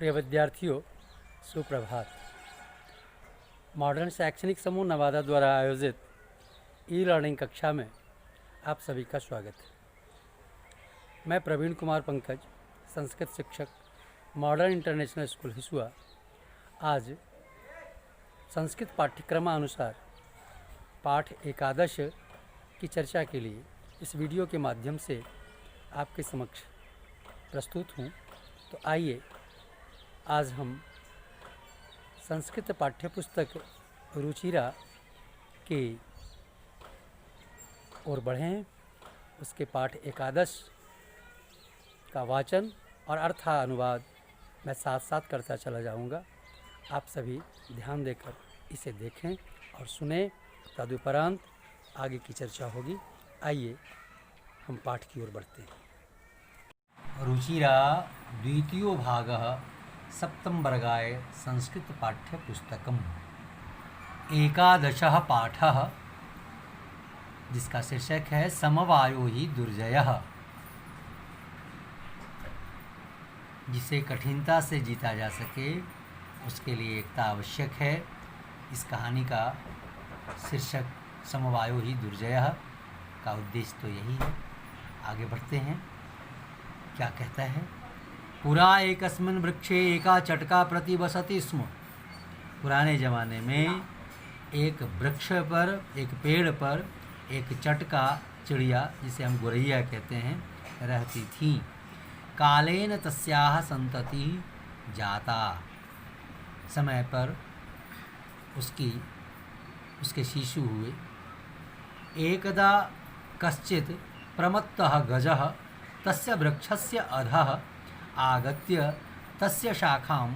प्रिय विद्यार्थियों, सुप्रभात। मॉडर्न शैक्षणिक समूह नवादा द्वारा आयोजित ई लर्निंग कक्षा में आप सभी का स्वागत है। मैं प्रवीण कुमार पंकज, संस्कृत शिक्षक, मॉडर्न इंटरनेशनल स्कूल हिसुआ, आज संस्कृत पाठ्यक्रमानुसार पाठ एकादश की चर्चा के लिए इस वीडियो के माध्यम से आपके समक्ष प्रस्तुत हूँ। तो आइए आज हम संस्कृत पाठ्यपुस्तक रुचिरा की ओर बढ़ें। उसके पाठ एकादश का वाचन और अर्थानुवाद मैं साथ साथ करता चला जाऊंगा। आप सभी ध्यान देकर इसे देखें और सुने। तदुपरांत आगे की चर्चा होगी। आइए हम पाठ की ओर बढ़ते हैं। रुचिरा द्वितीयो भागः सप्तम वर्गाय संस्कृत पाठ्यपुस्तकम् एकादशः पाठः, जिसका शीर्षक है समवायो ही दुर्जयः। जिसे कठिनता से जीता जा सके उसके लिए एकता आवश्यक है। इस कहानी का शीर्षक समवायो ही दुर्जयः का उद्देश्य तो यही है। आगे बढ़ते हैं। क्या कहता है? पुरा एकस्मिन् वृक्षे एका चटका प्रतिवसति स्म। पुराने ज़माने में एक वृक्ष पर, एक पेड़ पर एक चटका चिड़िया, जिसे हम गोरैया कहते हैं, रहती थी। कालेन तस्याः संतति जाता। समय पर उसके शिशु हुए। एकदा कश्चित् प्रमत्तः गजः तस्य वृक्षस्य अधः आगत्य तस्य शाखां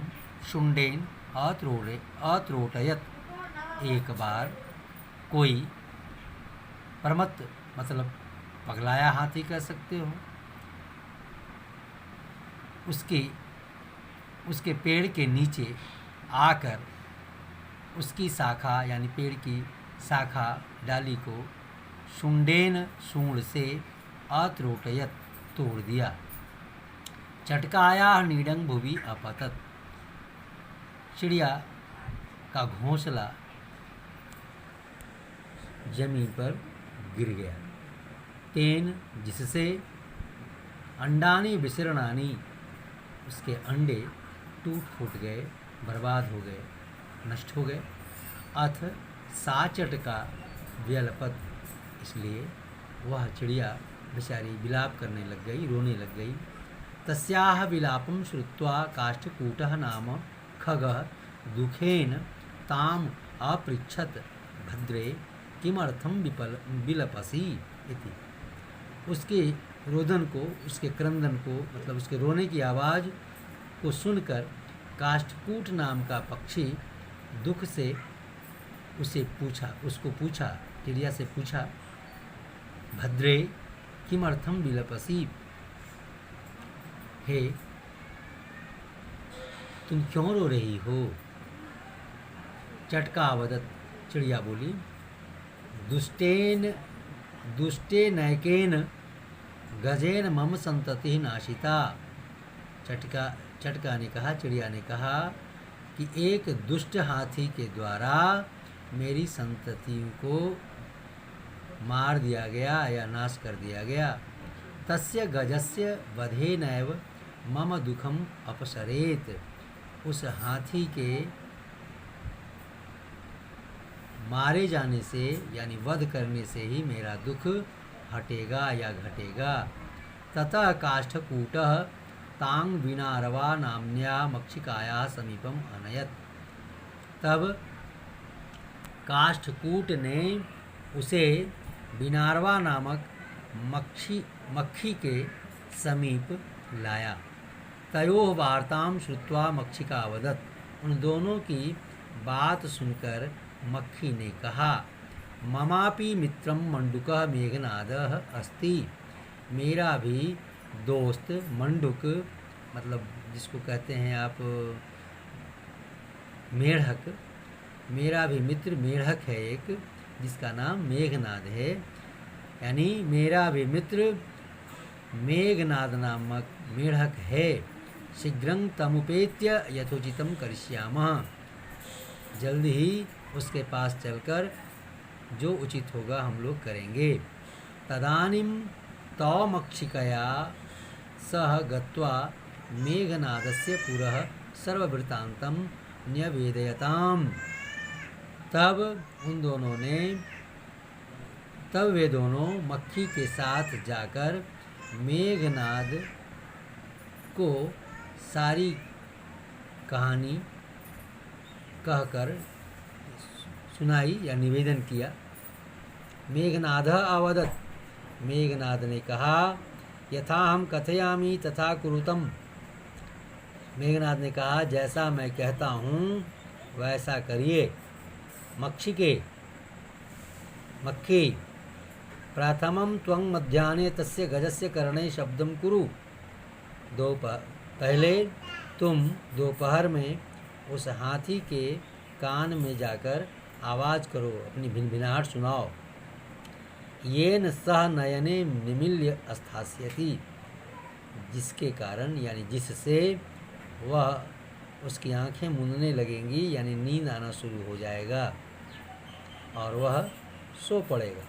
शुण्डेन अत्रोटयत्। एक बार कोई प्रमत्त मतलब पगलाया हाथी कह सकते हो, उसके पेड़ के नीचे आकर उसकी शाखा यानी पेड़ की शाखा डाली को शुण्डेन सूंड से अत्रोटयत् तोड़ दिया। चटकायाः नीडं भुवि अपतत्। चिड़िया का घोंसला जमीन पर गिर गया। तेन जिससे अंडानि विशीर्णानि, उसके अंडे टूट फूट गए, बर्बाद हो गए, नष्ट हो गए। अथ सा चटका व्यलपत, इसलिए वह चिड़िया बेचारी विलाप करने लग गई, रोने लग गई। तस्याः विलापं श्रुत्वा काष्ठकूटः नाम खगः दुखेन ताम अपृच्छत्, भद्रे किमर्थं विलपसि इति। उसके रोदन को, उसके क्रंदन को, मतलब उसके रोने की आवाज़ को सुनकर काष्ठकूट नाम का पक्षी दुख से उसको पूछा, चिड़िया से पूछा, भद्रे किमर्थं विलपसि, हे तुम क्यों रो रही हो? चटका अवदत, चिड़िया बोली, दुष्टेनैकेन गजेन मम संतति नाशिता। चटका ने कहा, चिड़िया ने कहा कि एक दुष्ट हाथी के द्वारा मेरी संतति को मार दिया गया या नाश कर दिया गया। तस्य गजस्य वधेनैव मम दुखम अपसरेत। उस हाथी के मारे जाने से यानी वध करने से ही मेरा दुख हटेगा या घटेगा। ततः काष्ठकूटः तांग विनारवा नाम्न्या मक्षिकाया समीपम अनयत। तब काष्ठकूट ने उसे विनारवा नामक मक्खी के समीप लाया। तयोः वार्तां श्रुत्वा मक्षिका अवदत्। उन दोनों की बात सुनकर मक्खी ने कहा, ममापि मित्रं मंडूकः मेघनादः अस्ति। मेरा भी दोस्त मंडूक, मतलब जिसको कहते हैं आप मेढक, मेरा भी मित्र मेढक है एक, जिसका नाम मेघनाद है। यानी मेरा भी मित्र मेघनाद नामक मेढक है। शीघ्रं तमुपेत्य यथोचितं करिष्यामः। जल्द ही उसके पास चलकर जो उचित होगा हम लोग करेंगे। तदानीं तौमक्षिकया सह गत्वा मेघनादस्य पुरः सर्ववृत्तान्तं न्यवेदयताम्। तब वे दोनों मक्खी के साथ जाकर मेघनाद को सारी कहानी कहकर सुनाई या निवेदन किया। मेघनाद अवदत्, मेघनाद ने कहा, यथा हम कथयामि तथा कुरुतम। मेघनाद ने कहा, जैसा मैं कहता हूँ वैसा करिए। मक्खी प्रथमं त्वं मध्याह्ने तस्य गजस्य कर्णे शब्दं कुरु। पहले तुम दोपहर में उस हाथी के कान में जाकर आवाज़ करो, अपनी भिनभिनाहट सुनाओ। येन सह नयने निमील्य स्थास्यति, जिसके कारण यानी जिससे वह उसकी आंखें मूंदने लगेंगी, यानी नींद आना शुरू हो जाएगा और वह सो पड़ेगा।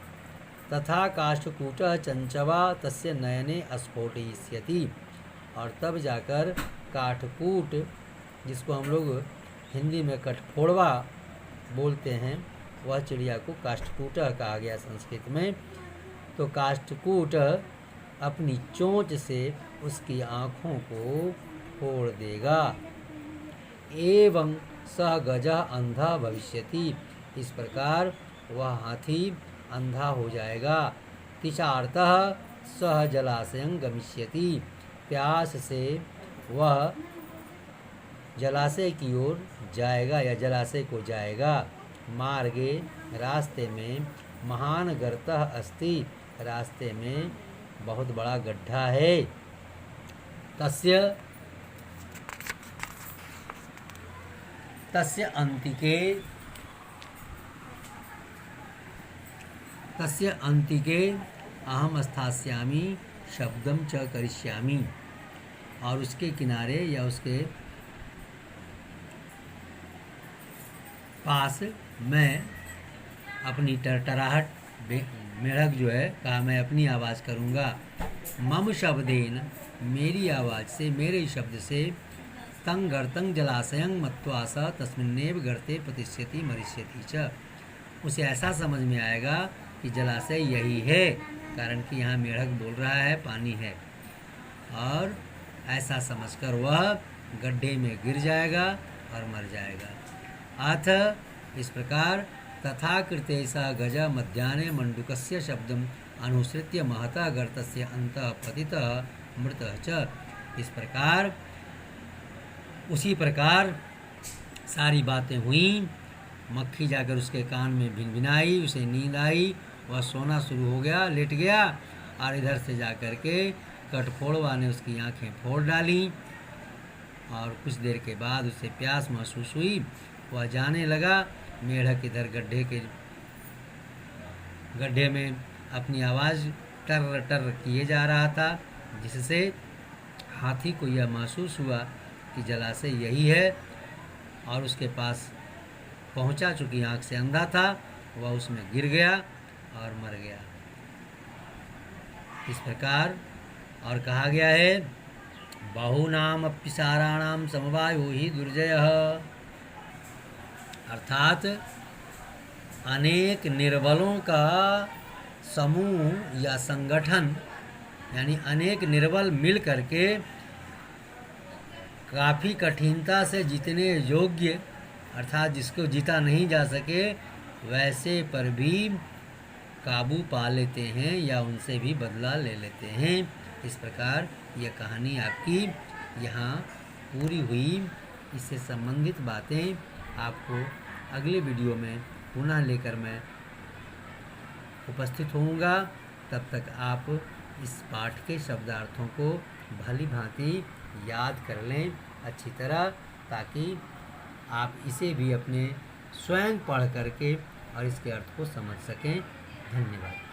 तथा काष्ठकूटः चंचवा तस्य नयने स्फोटयिष्यति, और तब जाकर काठकूट, जिसको हम लोग हिंदी में कठफोड़वा बोलते हैं, वह चिड़िया को काष्ठकूट कहा गया संस्कृत में। तो काष्ठकूट अपनी चोंच से उसकी आँखों को फोड़ देगा। एवं सह गजः अंधा भविष्यति, इस प्रकार वह हाथी अंधा हो जाएगा। तिचार्तः सह जलाशयं गमिष्यति, प्यास से वह जलाशय की ओर जाएगा या जलाशय को जाएगा। मार्गे, रास्ते में, महान गर्तः अस्ति, रास्ते में बहुत बड़ा गड्ढा है। तस्य अन्तिके अहम स्थास्यामि शब्दं च करिष्यामि, और उसके किनारे या उसके पास मैं अपनी टरटराहट, मेढक जो है, कहा मैं अपनी आवाज़ करूँगा। मम शब्देन, मेरी आवाज़ से, मेरे शब्द से, तं गर्तं जलाशयं मत्वा स तस्मिन्नेव गर्ते प्रतिष्यति मरिष्यति च, उसे ऐसा समझ में आएगा कि जलाशय यही है, कारण कि यहाँ मेढक बोल रहा है, पानी है, और ऐसा समझकर वह गड्ढे में गिर जाएगा और मर जाएगा। अथ इस प्रकार तथा कृते स गज मध्याह्ने मंडूकस्य शब्दम अनुसृत्य महतः गर्तस्य अंतः पतितः मृतः च, इस प्रकार उसी प्रकार सारी बातें हुई। मक्खी जाकर उसके कान में भिनभिनाई, उसे नींद आई, वह सोना शुरू हो गया, लेट गया, और इधर से जाकर के कठफोड़वा ने उसकी आंखें फोड़ डाली, और कुछ देर के बाद उसे प्यास महसूस हुई, वह जाने लगा। मेढक इधर गड्ढे में अपनी आवाज़ टर टर किए जा रहा था, जिससे हाथी को यह महसूस हुआ कि जलाशय यही है, और उसके पास पहुंचा, चूँकि आँख से अंधा था, वह उसमें गिर गया और मर गया। इस प्रकार और कहा गया है, बहुनाम अप्यसाराणाम समवायो ही दुर्जयः, अर्थात अनेक निर्बलों का समूह या संगठन, यानी अनेक निर्बल मिल करके काफ़ी कठिनता से जीतने योग्य, अर्थात जिसको जीता नहीं जा सके वैसे पर भी काबू पा लेते हैं या उनसे भी बदला ले लेते हैं। इस प्रकार यह कहानी आपकी यहाँ पूरी हुई। इससे संबंधित बातें आपको अगले वीडियो में पुनः लेकर मैं उपस्थित होऊंगा। तब तक आप इस पाठ के शब्दार्थों को भली भांति याद कर लें अच्छी तरह, ताकि आप इसे भी अपने स्वयं पढ़ करके और इसके अर्थ को समझ सकें। धन्यवाद।